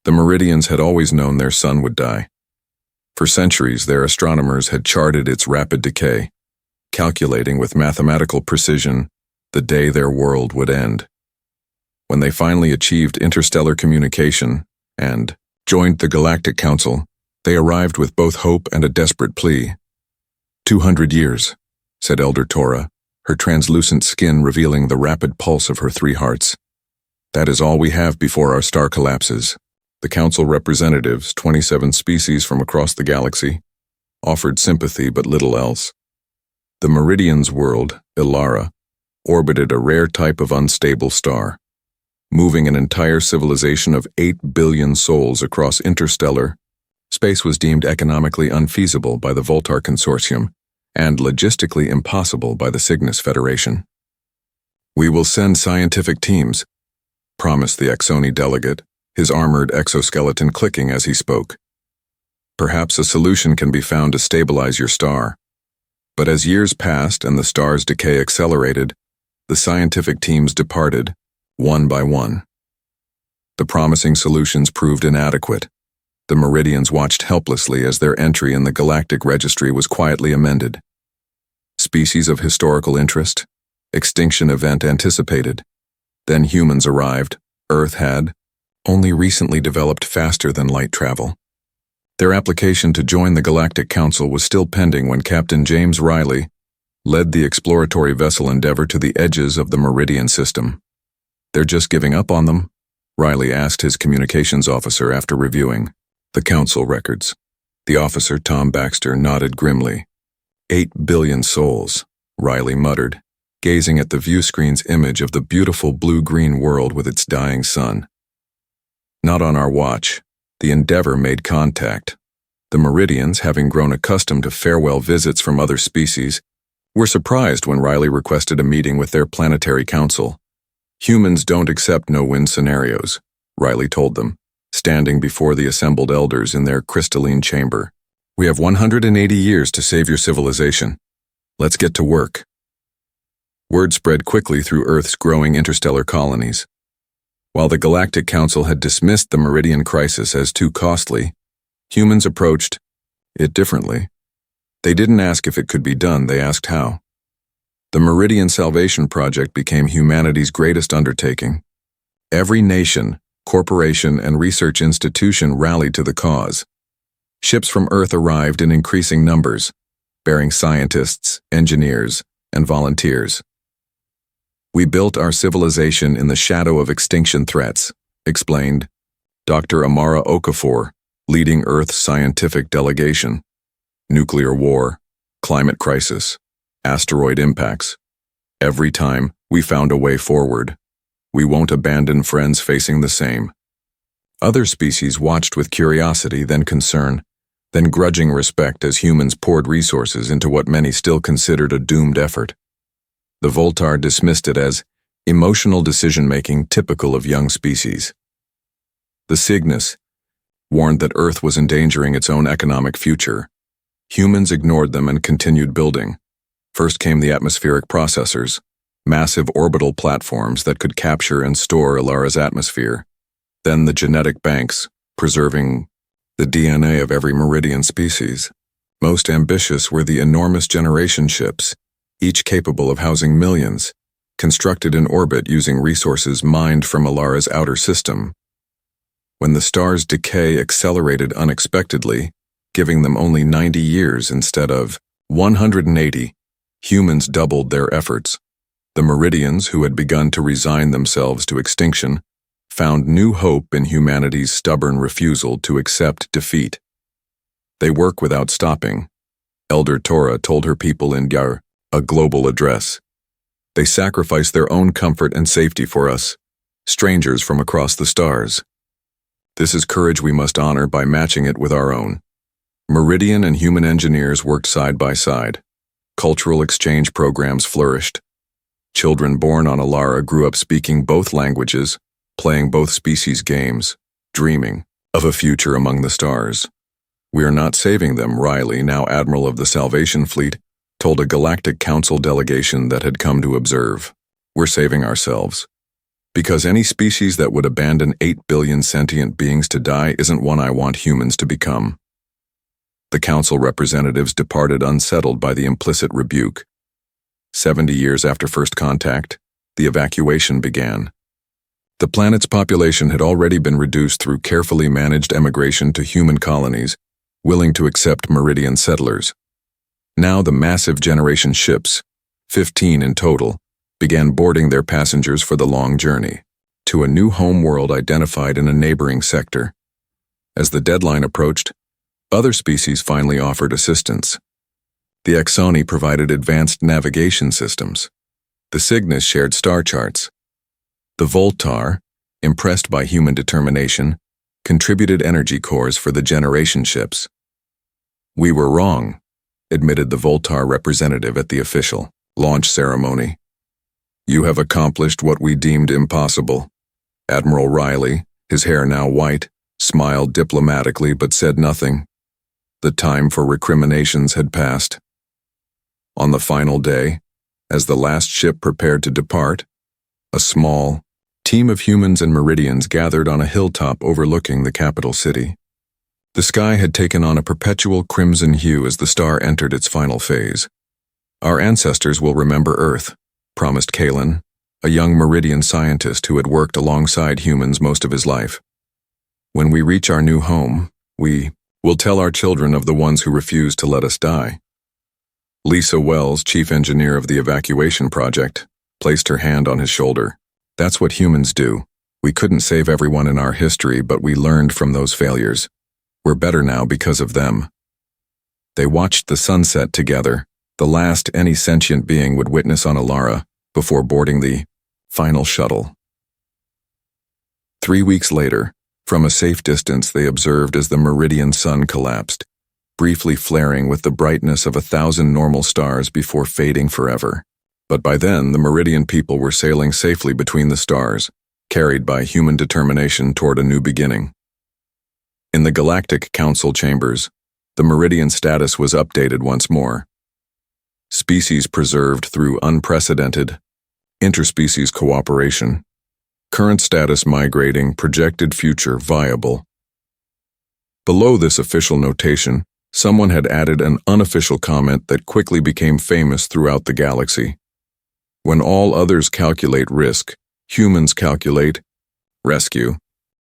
The Meridians had always known their sun would die. For centuries, their astronomers had charted its rapid decay, calculating with mathematical precision the day their world would end. When they finally achieved interstellar communication and joined the Galactic Council, they arrived with both hope and a desperate plea. 200 years, said Elder Tora, her translucent skin revealing the rapid pulse of her 3 hearts. That is all we have before our star collapses. The Council representatives, 27 species from across the galaxy, offered sympathy but little else. The Meridian's world, Ilara, orbited a rare type of unstable star, moving an entire civilization of 8 billion souls across interstellar. Space was deemed economically unfeasible by the Voltar Consortium and logistically impossible by the Cygnus Federation. We will send scientific teams, promised the Exoni delegate, his armored exoskeleton clicking as he spoke. Perhaps a solution can be found to stabilize your star. But as years passed and the star's decay accelerated, the scientific teams departed, one by one. The promising solutions proved inadequate. The Meridians watched helplessly as their entry in the Galactic Registry was quietly amended. Species of historical interest, extinction event anticipated. Then humans arrived. Earth had only recently developed faster than light travel. Their application to join the Galactic Council was still pending when Captain James Riley led the exploratory vessel Endeavour to the edges of the Meridian system. They're just giving up on them? Riley asked his communications officer after reviewing the Council records. The officer, Tom Baxter, nodded grimly. 8 billion souls, Riley muttered, gazing at the view screen's image of the beautiful blue-green world with its dying sun. Not on our watch. The Endeavour made contact. The Meridians, having grown accustomed to farewell visits from other species, were surprised when Riley requested a meeting with their planetary council. Humans don't accept no-win scenarios, Riley told them, standing before the assembled elders in their crystalline chamber. We have 180 years to save your civilization. Let's get to work. Word spread quickly through Earth's growing interstellar colonies. While the Galactic Council had dismissed the Meridian crisis as too costly, humans approached it differently. They didn't ask if it could be done, they asked how. The Meridian Salvation Project became humanity's greatest undertaking. Every nation, corporation, and research institution rallied to the cause. Ships from Earth arrived in increasing numbers, bearing scientists, engineers, and volunteers. We built our civilization in the shadow of extinction threats, explained Dr. Amara Okafor, leading Earth's scientific delegation. Nuclear war, climate crisis, asteroid impacts. Every time, we found a way forward. We won't abandon friends facing the same. Other species watched with curiosity, then concern, then grudging respect as humans poured resources into what many still considered a doomed effort. The Voltar dismissed it as emotional decision-making typical of young species. The Cygnus warned that Earth was endangering its own economic future. Humans ignored them and continued building. First came the atmospheric processors, massive orbital platforms that could capture and store Ilara's atmosphere. Then the genetic banks, preserving the DNA of every Meridian species. Most ambitious were the enormous generation ships, each capable of housing millions, constructed in orbit using resources mined from Ilara's outer system. When the star's decay accelerated unexpectedly, giving them only 90 years instead of 180, humans doubled their efforts. The Meridians, who had begun to resign themselves to extinction, found new hope in humanity's stubborn refusal to accept defeat. They work without stopping, Elder Tora told her people in Yar, a global address. They sacrifice their own comfort and safety for us, strangers from across the stars. This is courage we must honor by matching it with our own. Meridian and human engineers worked side by side. Cultural exchange programs flourished. Children born on Ilara grew up speaking both languages, playing both species' games, dreaming of a future among the stars. We are not saving them, Riley, now Admiral of the Salvation Fleet, told a Galactic Council delegation that had come to observe. We're saving ourselves. Because any species that would abandon 8 billion sentient beings to die isn't one I want humans to become. The council representatives departed unsettled by the implicit rebuke. 70 years after first contact, the evacuation began. The planet's population had already been reduced through carefully managed emigration to human colonies, willing to accept Meridian settlers. Now the massive generation ships, 15 in total, began boarding their passengers for the long journey to a new homeworld identified in a neighboring sector. As the deadline approached, other species finally offered assistance. The Exoni provided advanced navigation systems. The Cygnus shared star charts. The Voltar, impressed by human determination, contributed energy cores for the generation ships. "We were wrong," admitted the Voltar representative at the official launch ceremony. "You have accomplished what we deemed impossible." Admiral Riley, his hair now white, smiled diplomatically but said nothing. The time for recriminations had passed. On the final day, as the last ship prepared to depart, a small team of humans and Meridians gathered on a hilltop overlooking the capital city. The sky had taken on a perpetual crimson hue as the star entered its final phase. "Our ancestors will remember Earth," promised Kalen, a young Meridian scientist who had worked alongside humans most of his life. "When we reach our new home, we will tell our children of the ones who refused to let us die." Lisa Wells, chief engineer of the evacuation project, placed her hand on his shoulder. "That's what humans do. We couldn't save everyone in our history, but we learned from those failures. We're better now because of them." They watched the sunset together, the last any sentient being would witness on Alara, before boarding the final shuttle. 3 weeks later, from a safe distance they observed as the Meridian sun collapsed, briefly flaring with the brightness of 1,000 normal stars before fading forever. But by then, the Meridian people were sailing safely between the stars, carried by human determination toward a new beginning. In the Galactic Council chambers, the Meridian status was updated once more. Species preserved through unprecedented interspecies cooperation. Current status migrating, projected future viable. Below this official notation, someone had added an unofficial comment that quickly became famous throughout the galaxy. "When all others calculate risk, humans calculate rescue."